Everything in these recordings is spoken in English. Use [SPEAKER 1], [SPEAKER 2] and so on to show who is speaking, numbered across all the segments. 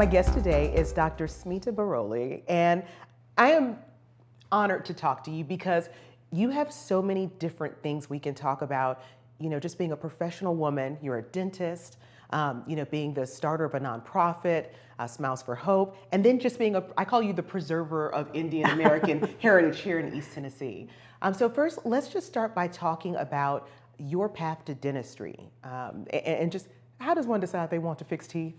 [SPEAKER 1] My guest today is Dr. Smita Borole, and I am honored to talk to you because you have so many different things we can talk about. Just being a professional woman, you're a dentist, being the starter of a nonprofit, Smiles for Hope, and then just being I call you the preserver of Indian American heritage here in East Tennessee. So first, let's just start by talking about your path to dentistry, and just how does one decide they want to fix teeth?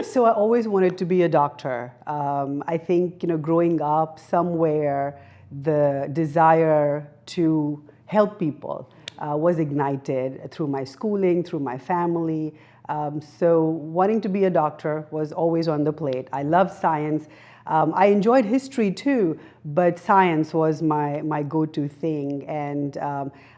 [SPEAKER 2] So I always wanted to be a doctor. I think, growing up somewhere, the desire to help people was ignited through my schooling, through my family. So wanting to be a doctor was always on the plate. I loved science. I enjoyed history too, but science was my go-to thing. And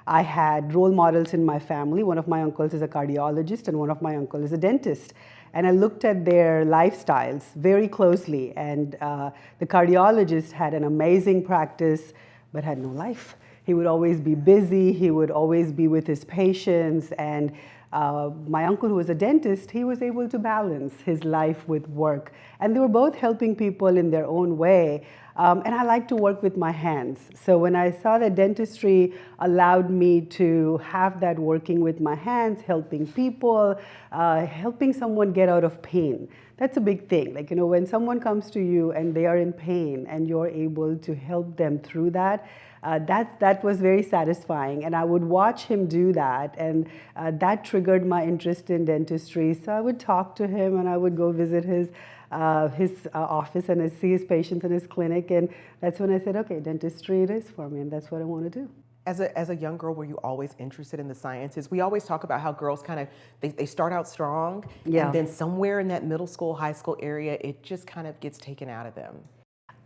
[SPEAKER 2] I had role models in my family. One of my uncles is a cardiologist and one of my uncles is a dentist. And I looked at their lifestyles very closely. And the cardiologist had an amazing practice, but had no life. He would always be busy. He would always be with his patients. And my uncle, who was a dentist, he was able to balance his life with work. And they were both helping people in their own way. And I like to work with my hands. So when I saw that dentistry allowed me to have that working with my hands, helping people, helping someone get out of pain, that's a big thing. Like, when someone comes to you and they are in pain and you're able to help them through that, that was very satisfying. And I would watch him do that, and that triggered my interest in dentistry. So I would talk to him and I would go visit his office and see his patients in his clinic, and that's when I said, okay, dentistry it is for me, and that's what I want to do.
[SPEAKER 1] As a young girl, were you always interested in the sciences? We always talk about how girls they start out strong, and then somewhere in that middle school, high school area, it just kind of gets taken out of them.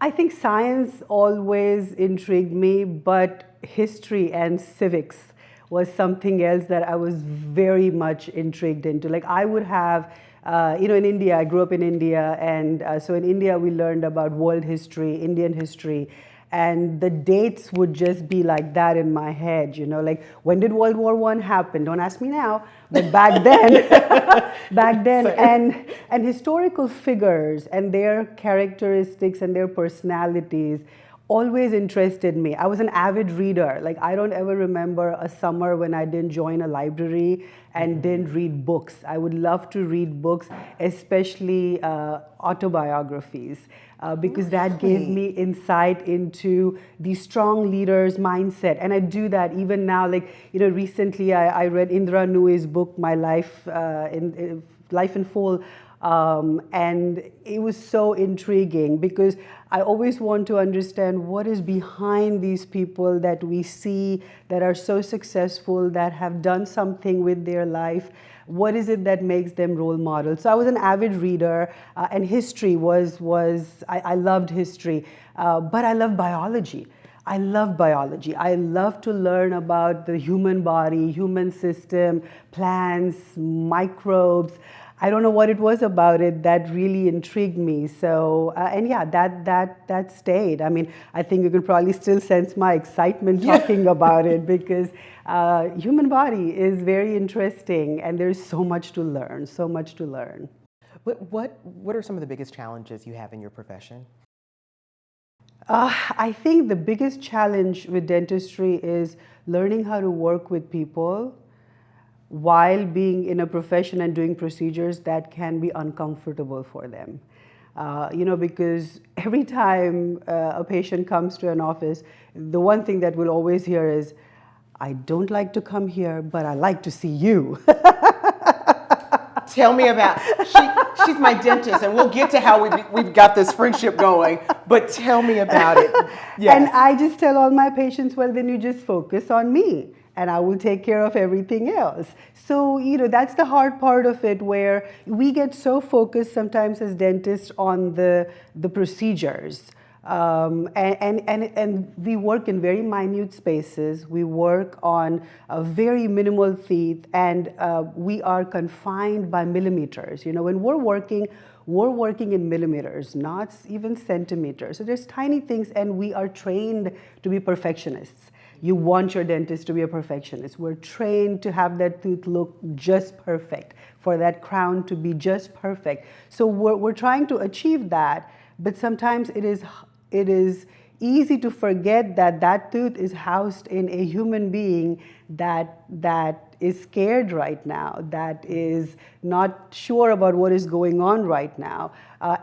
[SPEAKER 2] I think science always intrigued me, but history and civics was something else that I was very much intrigued into. Like, I would have, in India, I grew up in India, and so in India we learned about world history, Indian history, and the dates would just be like that in my head, like, when did World War I happen? Don't ask me now, but back then, and historical figures and their characteristics and their personalities always interested me. I was an avid reader. Like, I don't ever remember a summer when I didn't join a library and didn't read books. I would love to read books, especially autobiographies, because that gave me insight into the strong leader's mindset. And I do that even now. Like, recently I read Indra Nui's book, My Life Life in Full. And it was so intriguing because I always want to understand what is behind these people that we see that are so successful, that have done something with their life. What is it that makes them role models? So I was an avid reader, and history I loved history, but I love biology. I love biology. I love to learn about the human body, human system, plants, microbes. I don't know what it was about it that really intrigued me. So, and yeah, that stayed. I mean, I think you can probably still sense my excitement talking about it, because human body is very interesting, and there's so much to learn, so much to learn.
[SPEAKER 1] What are some of the biggest challenges you have in your profession?
[SPEAKER 2] I think the biggest challenge with dentistry is learning how to work with people while being in a profession and doing procedures that can be uncomfortable for them. Because every time a patient comes to an office, the one thing that we'll always hear is, I don't like to come here, but I like to see you.
[SPEAKER 1] Tell me about, she's my dentist, and we'll get to how we've got this friendship going, but tell me about it. Yes.
[SPEAKER 2] And I just tell all my patients, well, then you just focus on me, and I will take care of everything else. So, that's the hard part of it, where we get so focused sometimes as dentists on the procedures. And we work in very minute spaces. We work on very minimal teeth, and we are confined by millimeters. When we're working in millimeters, not even centimeters. So there's tiny things, and we are trained to be perfectionists. you want your dentist to be a perfectionist. We're trained to have that tooth look just perfect, for that crown to be just perfect. So we're trying to achieve that, but sometimes it is easy to forget that that tooth is housed in a human being that is scared right now, that is not sure about what is going on right now.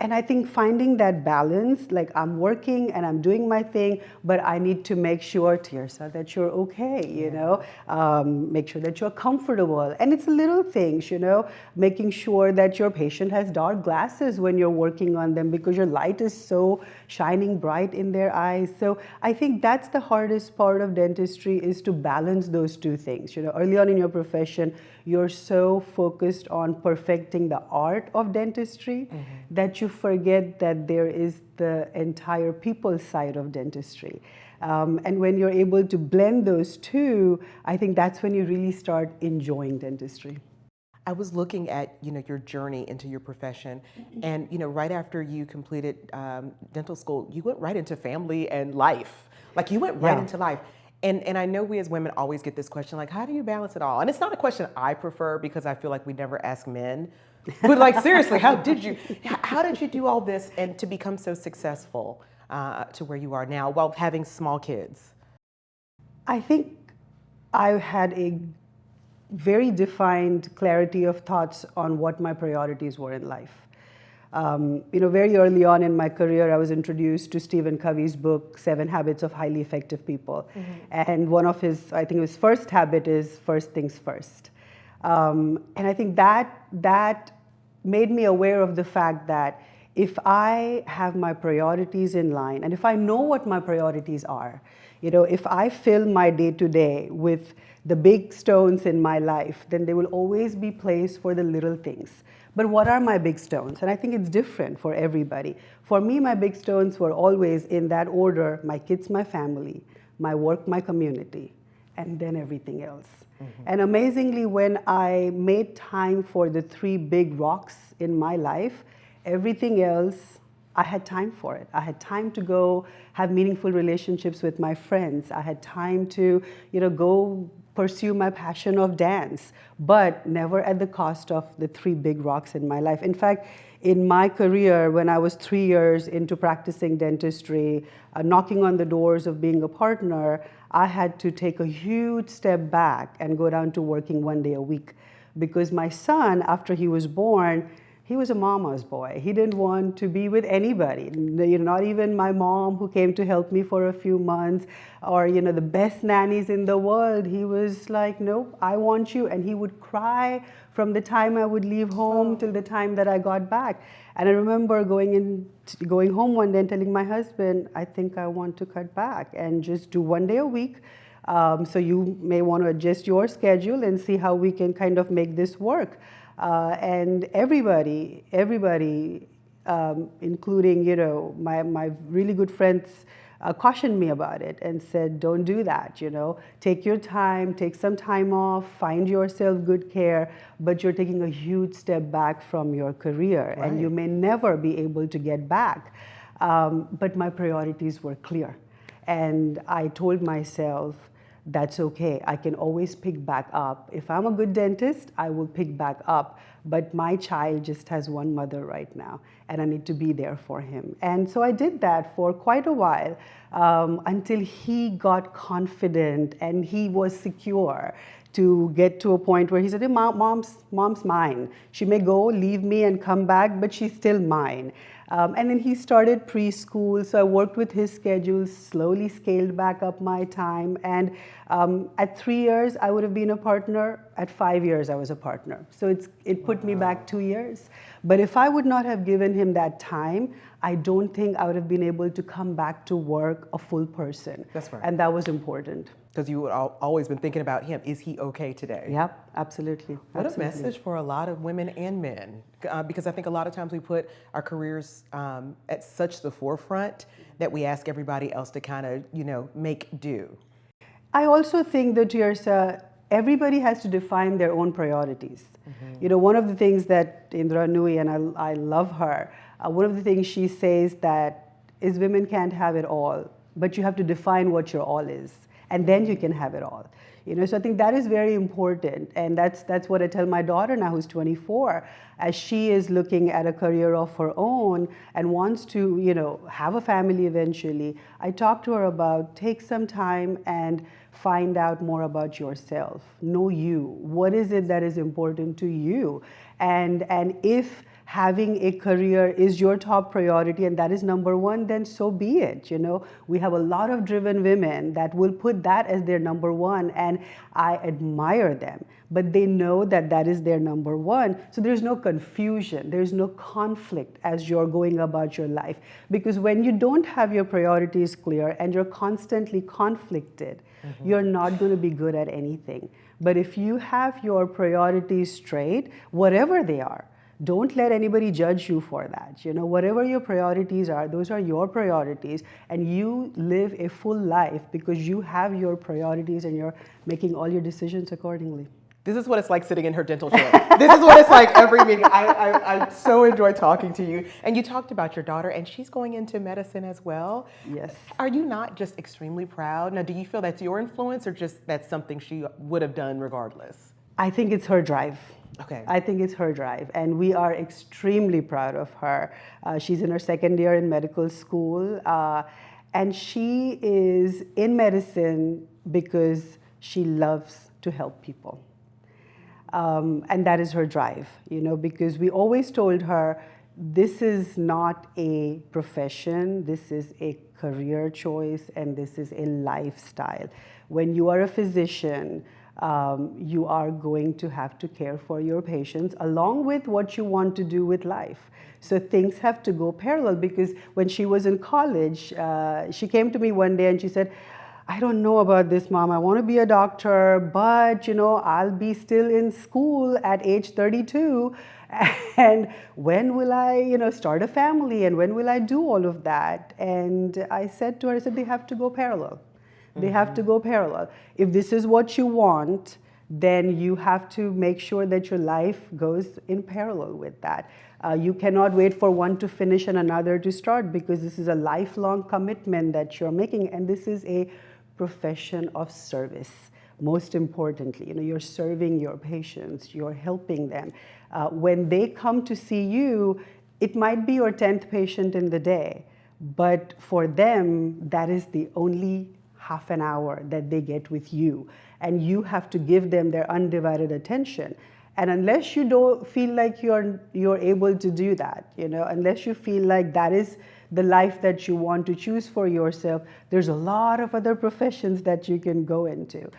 [SPEAKER 2] And I think finding that balance, like I'm working and I'm doing my thing, but I need to make sure, Tearsa, that you're okay, you know, make sure that you're comfortable. And it's little things, you know, making sure that your patient has dark glasses when you're working on them because your light is so shining bright in their eyes. So I think that's the hardest part of dentistry, is to balance those two things. You know, early on in your profession, you're so focused on perfecting the art of dentistry that you forget that there is the entire people side of dentistry. And when you're able to blend those two, I think that's when you really start enjoying dentistry.
[SPEAKER 1] I was looking at, you know, your journey into your profession, and you know, right after you completed dental school, you went right into family and life. Like you went right into life. And I know we as women always get this question, like, how do you balance it all? And it's not a question I prefer because I feel like we never ask men. But like, seriously, how did you do all this and to become so successful to where you are now while having small kids?
[SPEAKER 2] I think I had a very defined clarity of thoughts on what my priorities were in life. You know, very early on in my career, I was introduced to Stephen Covey's book, 7 Habits of Highly Effective People. And one of his, I think his first habit is first things first. And I think that made me aware of the fact that if I have my priorities in line, and if I know what my priorities are, you know, if I fill my day-to-day with the big stones in my life, then there will always be place for the little things. But what are my big stones? And I think it's different for everybody. For me, my big stones were always in that order: my kids, my family, my work, my community, and then everything else. And amazingly, when I made time for the 3 big rocks in my life, everything else, I had time for it. I had time to go have meaningful relationships with my friends. I had time to, you know, go pursue my passion of dance, but never at the cost of the 3 big rocks in my life. In fact, in my career, when I was 3 years into practicing dentistry, knocking on the doors of being a partner, I had to take a huge step back and go down to working 1 day a week, because my son, after he was born, he was a mama's boy. He didn't want to be with anybody, not even my mom, who came to help me for a few months, or the best nannies in the world. He was like, nope, I want you. And he would cry from the time I would leave home till the time that I got back. And I remember going home one day and telling my husband, I think I want to cut back and just do 1 day a week. So you may want to adjust your schedule and see how we can kind of make this work. And everybody, including my really good friends, cautioned me about it and said, don't do that. Take your time, take some time off, find yourself good care, but you're taking a huge step back from your career, right, and you may never be able to get back. But my priorities were clear, and I told myself, that's okay. I can always pick back up. If I'm a good dentist, I will pick back up. But my child just has one mother right now, and I need to be there for him. And so I did that for quite a while, until he got confident and he was secure to get to a point where he said, hey, mom's mine. She may go, leave me and come back, but she's still mine. And then he started preschool, so I worked with his schedule, slowly scaled back up my time. And at 3 years, I would have been a partner. At 5 years, I was a partner. So it put me back 2 years. But if I would not have given him that time, I don't think I would have been able to come back to work a full person.
[SPEAKER 1] That's right.
[SPEAKER 2] And that was important.
[SPEAKER 1] Because you would always been thinking about him. Is he okay today?
[SPEAKER 2] Yep, absolutely.
[SPEAKER 1] What a message for a lot of women and men. Because I think a lot of times we put our careers at such the forefront that we ask everybody else to kind of, make do.
[SPEAKER 2] I also think that, Tearsa, everybody has to define their own priorities. Mm-hmm. One of the things that Indra Nui, and I love her, one of the things she says that is women can't have it all, but you have to define what your all is. and then you can have it all. So I think that is very important, and that's what I tell my daughter now, who's 24, as she is looking at a career of her own and wants to, have a family eventually. I talk to her about take some time and find out more about yourself. Know you. What is it that is important to you? And if having a career is your top priority and that is number one, then so be it. We have a lot of driven women that will put that as their number one, and I admire them. But they know that that is their number one. So there's no confusion, there's no conflict as you're going about your life. Because when you don't have your priorities clear and you're constantly conflicted, you're not going to be good at anything. But if you have your priorities straight, whatever they are, don't let anybody judge you for that. Whatever your priorities are, those are your priorities, and you live a full life because you have your priorities and you're making all your decisions accordingly.
[SPEAKER 1] This is what it's like sitting in her dental chair. This is what it's like every meeting. I so enjoy talking to you. And you talked about your daughter, and she's going into medicine as well.
[SPEAKER 2] Yes.
[SPEAKER 1] Are you not just extremely proud? Now, do you feel that's your influence, or just that's something she would have done regardless?
[SPEAKER 2] I think it's her drive.
[SPEAKER 1] Okay.
[SPEAKER 2] I think it's her drive, and we are extremely proud of her. She's in her second year in medical school, and she is in medicine because she loves to help people. And that is her drive, because we always told her, this is not a profession, this is a career choice, and this is a lifestyle. When you are a physician, you are going to have to care for your patients along with what you want to do with life. So things have to go parallel, because when she was in college, she came to me one day and she said, I don't know about this, Mom. I want to be a doctor, but I'll be still in school at age 32. And when will I, start a family? And when will I do all of that? And I said to her, they have to go parallel. They have to go parallel. If this is what you want, then you have to make sure that your life goes in parallel with that. You cannot wait for one to finish and another to start, because this is a lifelong commitment that you're making, and this is a profession of service. Most importantly, you're serving your patients, you're helping them. When they come to see you, it might be your 10th patient in the day, but for them, that is the only half an hour that they get with you, and you have to give them their undivided attention. And unless you don't feel like you're able to do that, unless you feel like that is the life that you want to choose for yourself, there's a lot of other professions that you can go into.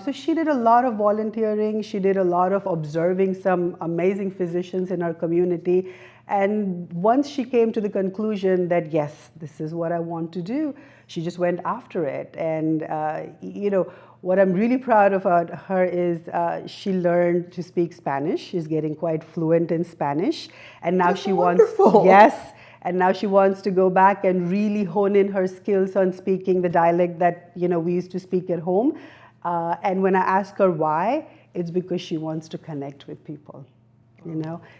[SPEAKER 2] So she did a lot of volunteering. She did a lot of observing some amazing physicians in our community. And once she came to the conclusion that, yes, this is what I want to do, she just went after it. And, what I'm really proud of about her is she learned to speak Spanish. She's getting quite fluent in Spanish. And now she
[SPEAKER 1] wonderful.
[SPEAKER 2] Yes. And now she wants to go back and really hone in her skills on speaking the dialect that, we used to speak at home. And when I ask her why, it's because she wants to connect with people.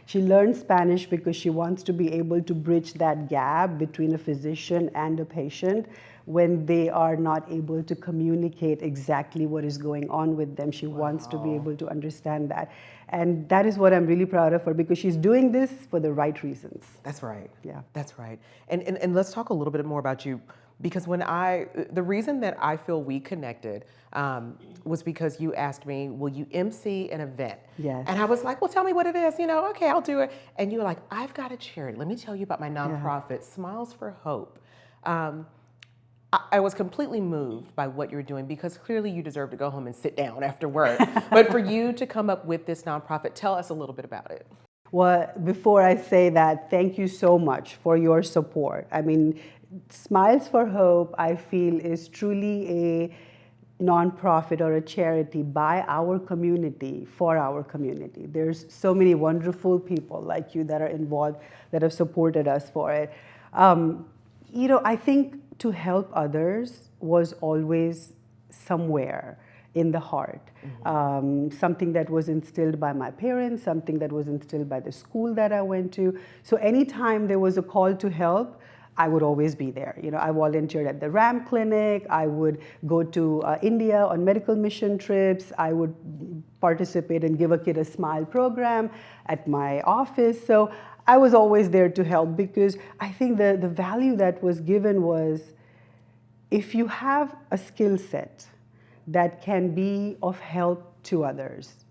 [SPEAKER 2] She learned Spanish because she wants to be able to bridge that gap between a physician and a patient when they are not able to communicate exactly what is going on with them. She wants to be able to understand that. And that is what I'm really proud of her, because she's doing this for the right reasons.
[SPEAKER 1] That's right.
[SPEAKER 2] Yeah.
[SPEAKER 1] That's right. And let's talk a little bit more about you, because the reason that I feel we connected was because you asked me, will you MC an event?
[SPEAKER 2] Yes.
[SPEAKER 1] And I was like, well, tell me what it is, okay, I'll do it. And you were like, I've got a charity. Let me tell you about my nonprofit, Smiles for Hope. I was completely moved by what you're doing, because clearly you deserve to go home and sit down after work. But for you to come up with this nonprofit, tell us a little bit about it.
[SPEAKER 2] Well, before I say that, thank you so much for your support. I mean, Smiles for Hope, I feel, is truly a nonprofit or a charity by our community, for our community. There's so many wonderful people like you that are involved, that have supported us for it. I think to help others was always somewhere in the heart. Something that was instilled by my parents, something that was instilled by the school that I went to. So anytime there was a call to help, I would always be there. I volunteered at the RAM clinic. I would go to India on medical mission trips. I would participate and give a kid a smile program at my office. So I was always there to help, because I think the value that was given was, if you have a skill set that can be of help to others,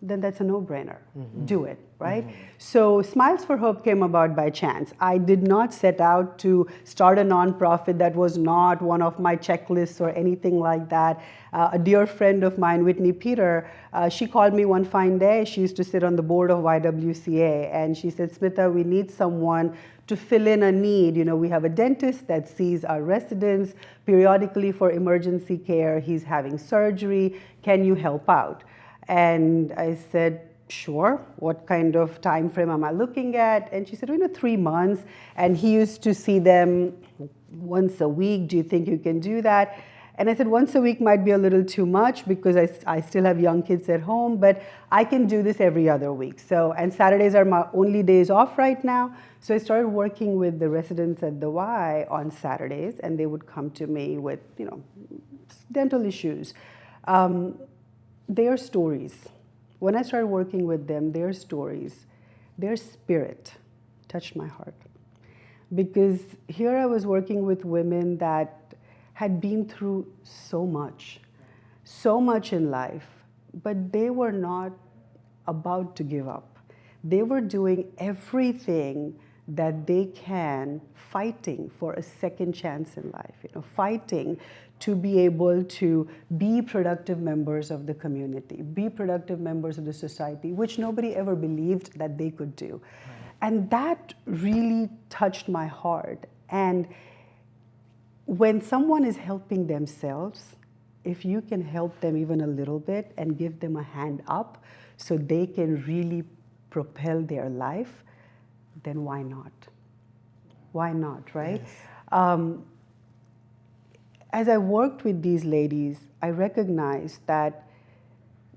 [SPEAKER 2] then that's a no-brainer. Do it, right? So Smiles for Hope came about by chance. I did not set out to start a nonprofit. That was not one of my checklists or anything like that. A dear friend of mine, Whitney Peter, she called me one fine day. She used to sit on the board of YWCA, and she said, Smita, we need someone to fill in a need. We have a dentist that sees our residents periodically for emergency care. He's having surgery. Can you help out? And I said, sure. What kind of time frame am I looking at? And she said, 3 months. And he used to see them once a week. Do you think you can do that? And I said, once a week might be a little too much, because I still have young kids at home, but I can do this every other week. And Saturdays are my only days off right now. So I started working with the residents at the Y on Saturdays, and they would come to me with, dental issues. Their stories, when I started working with them, their stories, their spirit touched my heart. Because here I was working with women that had been through so much in life, but they were not about to give up. They were doing everything that they can, fighting for a second chance in life, fighting to be able to be productive members of the community, be productive members of the society, which nobody ever believed that they could do. Right. And that really touched my heart. And when someone is helping themselves, if you can help them even a little bit and give them a hand up so they can really propel their life, then why not? Why not, right? Yes. As I worked with these ladies, I recognized that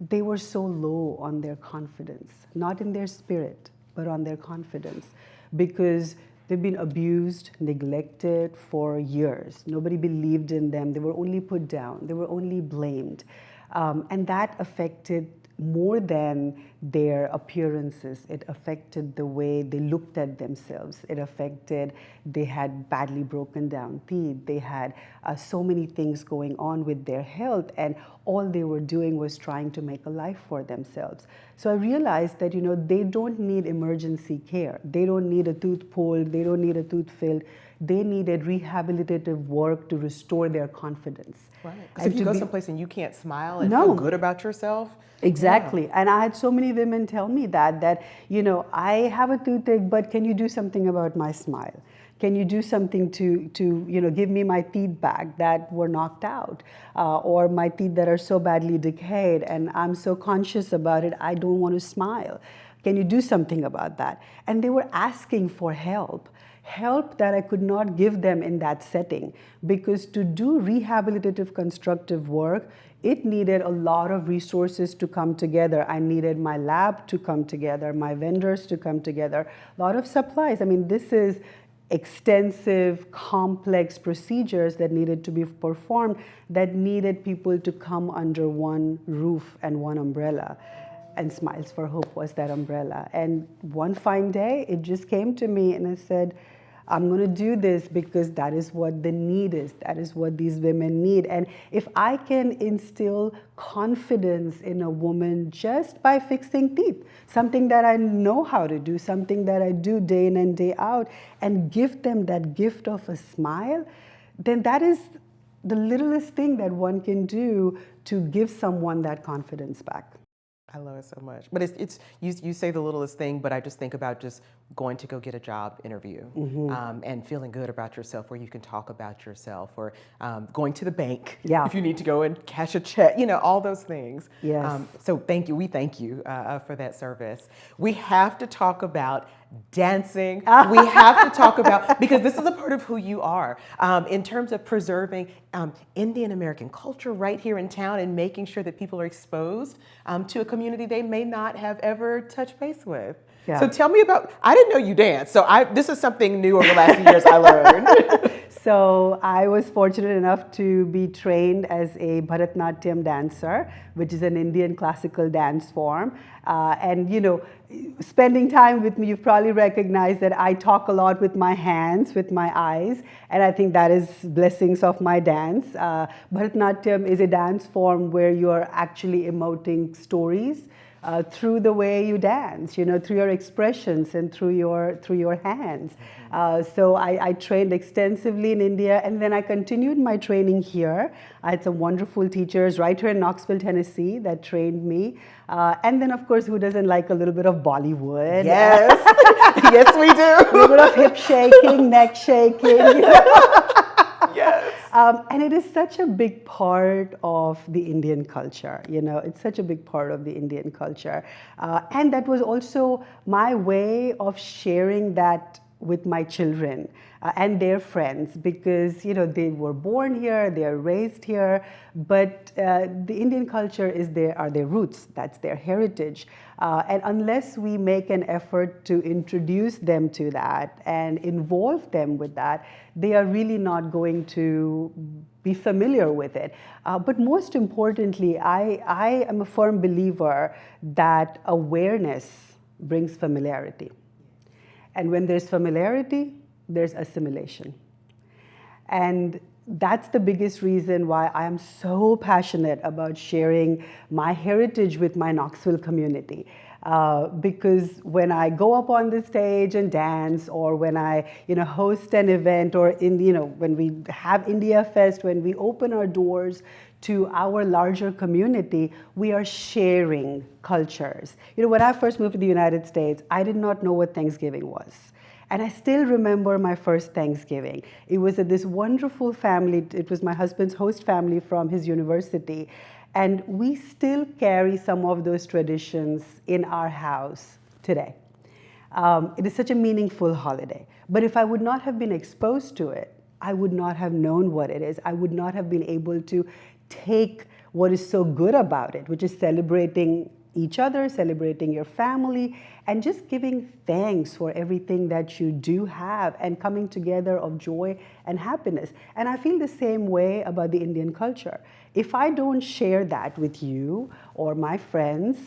[SPEAKER 2] they were so low on their confidence, not in their spirit, but on their confidence, because they've been abused, neglected for years. Nobody believed in them. They were only put down. They were only blamed. And that affected more than their appearances. It affected the way they looked at themselves. It affected, they had badly broken down teeth. They had so many things going on with their health, and all they were doing was trying to make a life for themselves. So I realized that, they don't need emergency care. They don't need a tooth pulled. They don't need a tooth filled. They needed rehabilitative work to restore their confidence.
[SPEAKER 1] Right. Because if you go someplace and you can't smile and feel good about yourself.
[SPEAKER 2] Exactly. Yeah. And I had so many women tell me that, I have a toothache, but can you do something about my smile? Can you do something to give me my teeth back that were knocked out, or my teeth that are so badly decayed and I'm so conscious about it, I don't want to smile. Can you do something about that? And they were asking for help that I could not give them in that setting, because to do rehabilitative constructive work, it needed a lot of resources to come together. I needed my lab to come together, my vendors to come together, a lot of supplies. I mean, this is extensive, complex procedures that needed to be performed, that needed people to come under one roof and one umbrella. And Smiles for Hope was that umbrella. And one fine day, it just came to me and I said, I'm going to do this because that is what the need is. That is what these women need. And if I can instill confidence in a woman just by fixing teeth, something that I know how to do, something that I do day in and day out, and give them that gift of a smile, then that is the littlest thing that one can do to give someone that confidence back.
[SPEAKER 1] I love it so much. But it's you say the littlest thing, but I just think about just going to go get a job interview, and feeling good about yourself, where you can talk about yourself, or going to the bank if you need to go and cash a check, all those things.
[SPEAKER 2] Yes.
[SPEAKER 1] So thank you. We thank you for that service. We have to talk about dancing. We have to talk about, because this is a part of who you are, in terms of preserving Indian American culture right here in town and making sure that people are exposed to a community they may not have ever touched base with.
[SPEAKER 2] Yeah.
[SPEAKER 1] So tell me about, I didn't know you danced, so this is something new over the last few years I learned.
[SPEAKER 2] So I was fortunate enough to be trained as a Bharatanatyam dancer, which is an Indian classical dance form. And you know, spending time with me, you've probably recognized that I talk a lot with my hands, with my eyes, and I think that is blessings of my dance. Bharatanatyam is a dance form where you're actually emoting stories through the way you dance, you know, through your expressions and through your hands. So I trained extensively in India, and then I continued my training here. I had some wonderful teachers right here in Knoxville, Tennessee, that trained me. And then, of course, who doesn't like a little bit of Bollywood?
[SPEAKER 1] Yes, yes, we do.
[SPEAKER 2] A little bit of hip shaking, neck shaking. You know?
[SPEAKER 1] Yes.
[SPEAKER 2] And it is such a big part of the Indian culture, you know, it's such a big part of the Indian culture. And that was also my way of sharing that with my children and their friends, because, you know, they were born here, they are raised here, but the Indian culture are their roots, that's their heritage. And unless we make an effort to introduce them to that and involve them with that, they are really not going to be familiar with it. But most importantly, I am a firm believer that awareness brings familiarity. And when there's familiarity, there's assimilation. And that's the biggest reason why I am so passionate about sharing my heritage with my Knoxville community. Because when I go up on the stage and dance, or when I, you know, host an event, or when we have India Fest, when we open our doors to our larger community, we are sharing cultures. You know, when I first moved to the United States, I did not know what Thanksgiving was. And I still remember my first Thanksgiving. It was at this wonderful family. It was my husband's host family from his university. And we still carry some of those traditions in our house today. It is such a meaningful holiday. But if I would not have been exposed to it, I would not have known what it is. I would not have been able to take what is so good about it, which is celebrating each other, celebrating your family, and just giving thanks for everything that you do have, and coming together of joy and happiness. And I feel the same way about the Indian culture. If I don't share that with you or my friends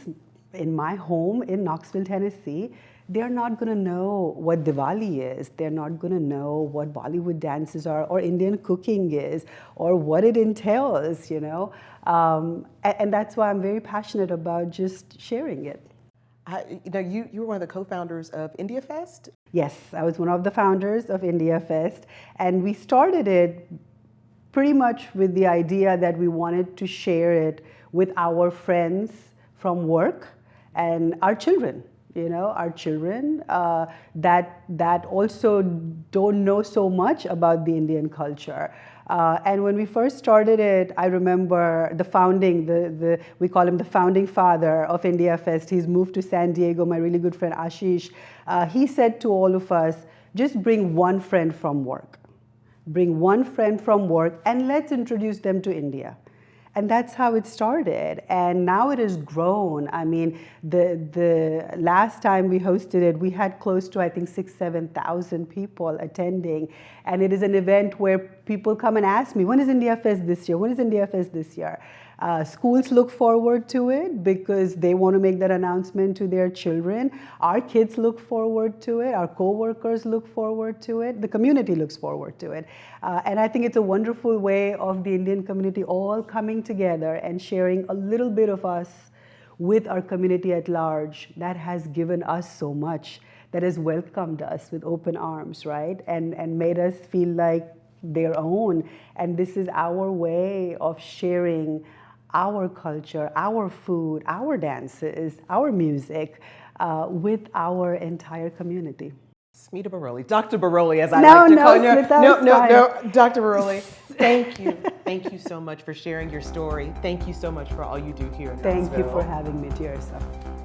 [SPEAKER 2] in my home in Knoxville, Tennessee, they're not going to know what Diwali is. They're not going to know what Bollywood dances are, or Indian cooking is, or what it entails, you know. And that's why I'm very passionate about just sharing it.
[SPEAKER 1] You were one of the co-founders of India Fest?
[SPEAKER 2] Yes, I was one of the founders of India Fest, and we started it pretty much with the idea that we wanted to share it with our friends from work and our children. You know, our children that also don't know so much about the Indian culture. And when we first started it, I remember the founding, we call him the founding father of India Fest. He's moved to San Diego, my really good friend Ashish. He said to all of us, just bring one friend from work. Bring one friend from work and let's introduce them to India. And that's how it started. And now it has grown. I mean, the last time we hosted it, we had close to, I think, 7,000 people attending. And it is an event where people come and ask me, when is India Fest this year? When is India Fest this year? Schools look forward to it because they want to make that announcement to their children. Our kids look forward to it. Our co-workers look forward to it. The community looks forward to it. And I think it's a wonderful way of the Indian community all coming together and sharing a little bit of us with our community at large that has given us so much, that has welcomed us with open arms, right? And made us feel like their own. And this is our way of sharing our culture, our food, our dances, our music with our entire community.
[SPEAKER 1] Smita Borole, Dr. Borole, as I like to call you.
[SPEAKER 2] No,
[SPEAKER 1] Dr. Borole, thank you. Thank you so much for sharing your story. Thank you so much for all you do here in Knoxville.
[SPEAKER 2] Thank you for having me, Tearsa.